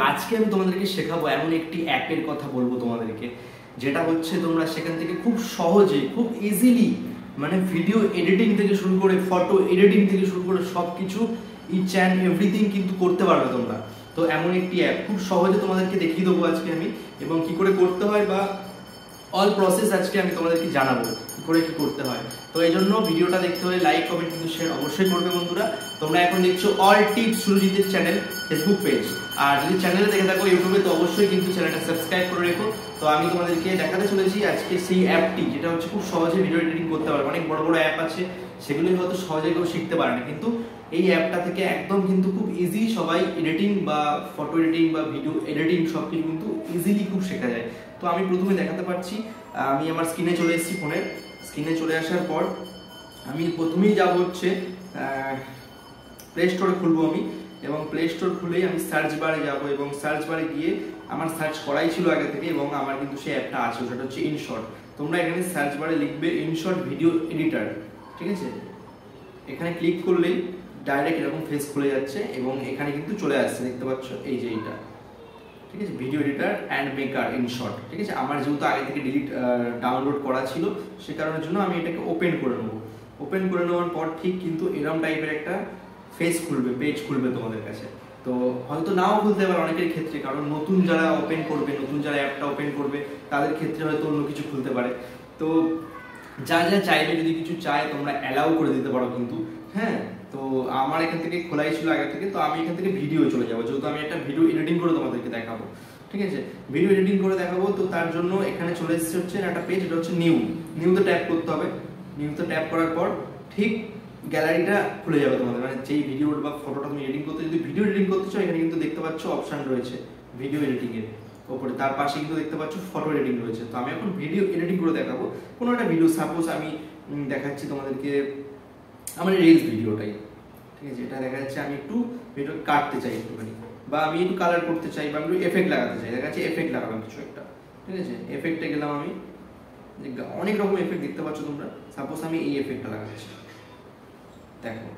আজকে আমি তোমাদেরকে শেখাবো এমন একটি অ্যাপের কথা বলবো তোমাদেরকে, যেটা হচ্ছে তোমরা সেখান থেকে খুব সহজে খুব ইজিলি মানে ভিডিও এডিটিং থেকে শুরু করে ফটো এডিটিং থেকে শুরু করে সব কিছু ইচ অ্যান্ড এভরিথিং কিন্তু করতে পারবে তোমরা। তো এমন একটি অ্যাপ খুব সহজে তোমাদেরকে দেখিয়ে দেবো আজকে আমি, এবং কি করে করতে হয় বা অল প্রসেস আজকে আমি তোমাদেরকে জানাবো কি করে কি করতে হয়। তো এই জন্য ভিডিওটা দেখতে হলে লাইক কমেন্ট কিন্তু শেয়ার অবশ্যই করবে বন্ধুরা। তোমরা এখন দেখছো অল টিপস সুরজিতের চ্যানেল ফেসবুক পেজ, আর যদি চ্যানেলে দেখে থাকো ইউটিউবে তো অবশ্যই কিন্তু চ্যানেলটা সাবস্ক্রাইব করে রেখো। তো আমি তোমাদেরকে দেখাতে চলেছি আজকে সেই অ্যাপটি যেটা হচ্ছে খুব সহজে ভিডিও এডিটিং করতে পারবে। অনেক বড় বড় অ্যাপ আছে, সেগুলোই হয়তো সহজে কেউ শিখতে পারে না, কিন্তু এই অ্যাপটা থেকে একদম কিন্তু খুব ইজি সবাই এডিটিং বা ফটো এডিটিং বা ভিডিও এডিটিং সব কিছু কিন্তু ইজিলি খুব শেখা যায়। তো আমি প্রথমে দেখাতে পারছি, আমি আমার স্ক্রিনে চলে এসেছি, ফোনের স্ক্রিনে চলে আসার পর আমি প্রথমেই যাব হচ্ছে প্লে স্টোরে খুলবো আমি, এবং প্লে স্টোর খুলেই আমি সার্চ বারে যাব, এবং সার্চ বারে গিয়ে আমার সার্চ করাই ছিল আগে থেকে, এবং আমার কিন্তু সেই অ্যাপটা আছে, সেটা হচ্ছে ইনশট। তোমরা এখানে সার্চ বারে লিখবে ইনশট ভিডিও এডিটর, ঠিক আছে? এখানে ক্লিক করলেই ডাইরেক্ট এরকম ফেস খুলে যাচ্ছে, এবং এখানে কিন্তু চলে আসছে, দেখতে পাচ্ছ এই যে এইটা, ঠিক আছে, video editor and maker InShot, ঠিক আছে। আমার যেহেতু আগে থেকে ডাউনলোড করা ছিল, সে কারণের জন্য আমি এটাকে ওপেন করে নেবো। ওপেন করে নেওয়ার পর ঠিক কিন্তু এরকম টাইপের একটা ফেস খুলবে, পেজ খুলবে তোমাদের কাছে। তো হয়তো নাও খুলতে পারে অনেকের ক্ষেত্রে, কারণ নতুন যারা ওপেন করবে, নতুন যারা অ্যাপটা ওপেন করবে তাদের ক্ষেত্রে হয়তো অন্য কিছু খুলতে পারে। তো যা যা চাইবে, যদি কিছু চায় তোমরা অ্যালাউ করে দিতে পারো কিন্তু, হ্যাঁ। তো আমার এখান থেকে খোলাই ছিল আগে থেকে, তো আমি এখান থেকে ভিডিও চলে যাবো, যেহেতু আমি একটা ভিডিও এডিটিং করে তোমাদেরকে দেখাবো, ঠিক আছে, ভিডিও এডিটিং করে দেখাবো। তো তার জন্য এখানে চলে এসেছে হচ্ছে একটা পেজ, এটা হচ্ছে নিউতে ট্যাপ করতে হবে। নিউতে ট্যাপ করার পর ঠিক গ্যালারিটা খুলে যাবে তোমাদের, মানে যেই ভিডিও বা ফটোটা তুমি এডিটিং করতে, যদি ভিডিও এডিটিং করতে চাও এখানে কিন্তু দেখতে পাচ্ছ অপশন রয়েছে ভিডিও এডিটিং এর উপরে, তার পাশে কিন্তু দেখতে পাচ্ছ ফটো এডিটিং রয়েছে। তো আমি এখন ভিডিও এডিটিং করে দেখাবো কোনো একটা ভিডিও, সাপোজ আমি দেখাচ্ছি তোমাদেরকে আমার রিলস ভিডিওটাই, ঠিক আছে, এটা দেখা যাচ্ছে আমি একটু ভিডিও কাটতে চাই একটুখানি, বা আমি একটু কালার করতে চাই, বা আমি একটু এফেক্ট লাগাতে চাই, দেখা যাচ্ছে এফেক্ট লাগালাম কিছু একটা, ঠিক আছে, এফেক্টে গেলাম আমি, অনেক রকম এফেক্ট দেখতে পাচ্ছ তোমরা। সাপোজ আমি এই এফেক্টটা লাগাচ্ছি, দেখো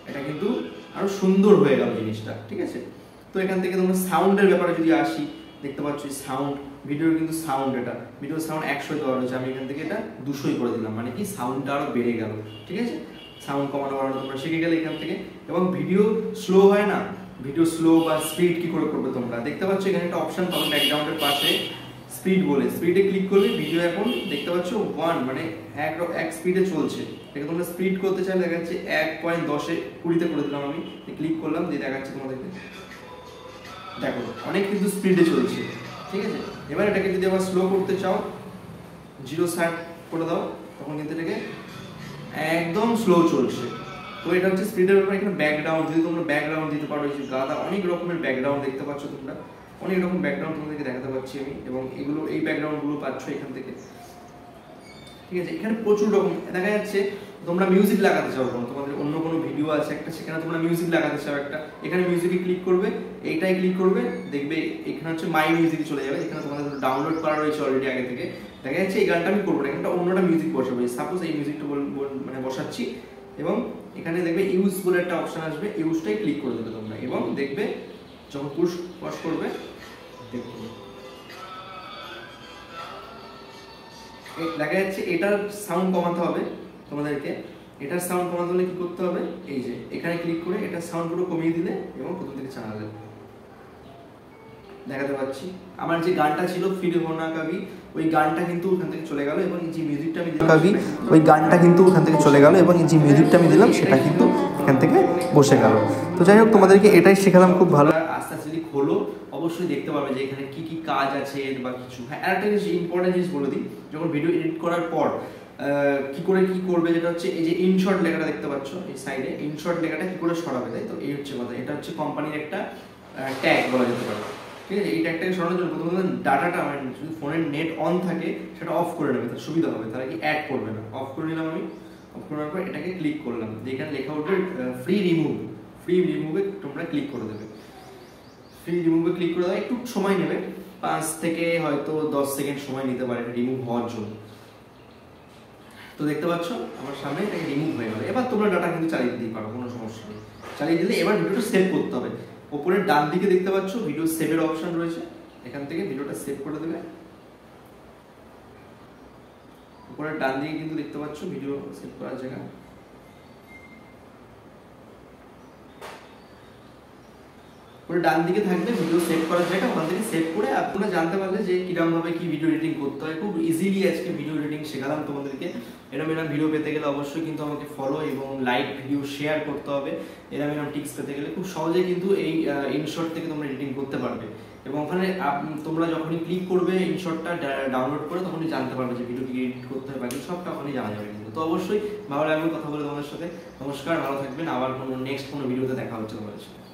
এটা কিন্তু আরো সুন্দর হয়ে গেল জিনিসটা, ঠিক আছে। তো এখান থেকে তোমরা সাউন্ডের ব্যাপারে যদি আসি, দেখতে পাচ্ছ সাউন্ড, ভিডিওর কিন্তু সাউন্ড, এটা ভিডিও সাউন্ড 100 দেওয়া রয়েছে, আমি এখান থেকে এটা 200 করে দিলাম, মানে কি সাউন্ডটা আরো বেড়ে গেল, ঠিক আছে। সাউন্ড কমানো বাড়ানো তোমরা শিখে গেলে এখান থেকে। এবং ভিডিও স্লো হয় না, ভিডিও স্লো বা স্পিড কি করে করবে তোমরা দেখতে পাচ্ছ, এখানে একটা অপশন পাবে ব্যাকগ্রাউন্ডের পাশে স্পিড বলে, স্পিডে ক্লিক করলে ভিডিও এখন দেখতে পাচ্ছ 1 মানে এক স্পিডে চলছে। এটা তোমরা স্পিড করতে চাইলে দেখা যাচ্ছে 1.10 20 করে দিলাম, আমি ক্লিক করলাম, দিয়ে দেখাচ্ছি তোমাদেরকে, দেখো অনেক কিন্তু স্পিডে চলছে, ঠিক আছে। এবার এটাকে যদি আবার স্লো করতে চাও 0 করে দাও, তখন কিন্তু এটাকে একদম স্লো চলছে। তো এটা হচ্ছে স্পিডের ব্যাপার। এখানে ব্যাকগ্রাউন্ড, যদি তোমরা ব্যাকগ্রাউন্ড দিতে পারো, এই যে গাদা অনেক রকমের ব্যাকগ্রাউন্ড দেখতে পাচ্ছ তোমরা, অনেক রকম ব্যাকগ্রাউন্ড তোমাদেরকে দেখাতে পাচ্ছি আমি, এবং এগুলো এই ব্যাকগ্রাউন্ডগুলো পাচ্ছ এখান থেকে, ঠিক আছে। এখানে প্রচুর রকম দেখা যাচ্ছে, তোমরা মিউজিক লাগাতে চাও, তোমাদের অন্য কোনো ভিডিও আছে একটা, সেখানে তোমরা মিউজিক লাগাতে চাও একটা, এখানে মিউজিকে ক্লিক করবে, এইটাই ক্লিক করবে, দেখবে এখানে হচ্ছে মাই মিউজিক চলে যাবে, এখানে তোমাদের ডাউনলোড করা রয়েছে অলরেডি আগে থেকে। দেখা যাচ্ছে এই গানটা আমি করবো না, এখানটা অন্যটা মিউজিক বসাবো, সাপোজ এই মিউজিকটা মানে বসাচ্ছি, এবং এখানে দেখবে ইউজ বলে একটা অপশন আসবে, ইউজটাই ক্লিক করে দেবে তোমরা, এবং দেখবে যখন পুশ করবে দেখবে দেখা যাচ্ছে এটার সাউন্ড কমাতে হবে তোমাদেরকে। এটার সাউন্ড কমাতে হলে কি করতে হবে, এই যে এখানে ক্লিক করে এটার সাউন্ড পুরো কমিয়ে দিলে, এবং প্রথম থেকে চালালে দেখাতে পাচ্ছি আমার যে গানটা ছিল ফির হোনা কাভি, ওই গানটা কিন্তু ওখান থেকে চলে গেল, এবং এই যে মিউজিকটা আমি দিলাম কাভি, ওই গানটা কিন্তু ওখান থেকে চলে গেল, এবং এই যে মিউজিকটা আমি দিলাম সেটা কিন্তু এখান থেকে বসে গেল। তো যাই হোক, তোমাদেরকে এটাই শেখালাম খুব ভালো। আস্তে আস্তে যদি খোলো অবশ্যই দেখতে পাবে যে এখানে কি কি কাজ আছে বা কিছু। হ্যাঁ, একটা জিনিস ইম্পর্টেন্ট জিনিস বলে দিই, যখন ভিডিও এডিট করার পর কি করে কি করবে, যেটা হচ্ছে এই যে ইনশট লেখাটা দেখতে পাচ্ছ এই সাইডে, ইনশট লেখাটা কি করে সরাবে, তাই তো এই হচ্ছে কথা। এটা হচ্ছে কোম্পানির একটা ট্যাগ বলা যেতে পারে, ঠিক আছে। এই ট্যাগটাকে সরানোর জন্য প্রথমত ডাটাটা, মানে যদি ফোনের নেট অন থাকে সেটা অফ করে নেবে, তার সুবিধা হবে, তারা কি অ্যাড করবে না। অফ করে নিলাম আমি, অফ করার পর এটাকে ক্লিক করলাম, যেখানে লেখা উঠবে ফ্রি রিমুভে তোমরা ক্লিক করে দেবে। ফ্রি রিমুভে ক্লিক করে দেওয়া একটু সময় নেবে, 5 থেকে হয়তো 10 সেকেন্ড সময় নিতে পারে রিমুভ হওয়ার জন্য। তো দেখতে পাচ্ছ আমার সামনে এটাকে রিমুভ হয়ে গেল। এবার তোমরা ডাটা কিন্তু চালিয়ে দিতে পারো, কোনো সমস্যা নেই, চালিয়ে দিলে এবার ভিডিওটা সেভ করতে হবে। উপরের ডান দিকে দেখতে পাচ্ছ ভিডিও সেভের অপশন রয়েছে, এখান থেকে ভিডিওটা সেভ করে দেবে। উপরের ডান দিকে কিন্তু দেখতে পাচ্ছ ভিডিও সেভ করার জায়গা, পুরো ডান দিকে থাকবে ভিডিও সেভ করার জায়গা, ওখান থেকে সেভ করে আপনারা জানতে পারলে যে কিরকম ভাবে কি ভিডিও এডিটিং করতে হয়। খুব ইজিলি আজকে ভিডিও এডিটিং শেখালাম তোমাদেরকে। এরকম ভিডিও পেতে গেলে অবশ্যই কিন্তু আমাকে ফলো এবং লাইক ভিডিও শেয়ার করতে হবে। এরকম টিপস পেতে গেলে খুব সহজে কিন্তু এই ইনশর্ট থেকে তোমরা এডিটিং করতে পারবে, এবং ওখানে তোমরা যখনই ক্লিক করবে ইনশর্টটা ডাউনলোড করে তখনই জানতে পারবে যে ভিডিও কি এডিট করতে হয়, বাকি সবটা ওখানেই জানা যাবে কিন্তু। তো অবশ্যই ভালো লাগবে কথা বলে তোমাদের সাথে। নমস্কার, ভালো থাকবেন, আবার নেক্সট কোনো ভিডিওতে দেখা হচ্ছে তোমাদের সাথে।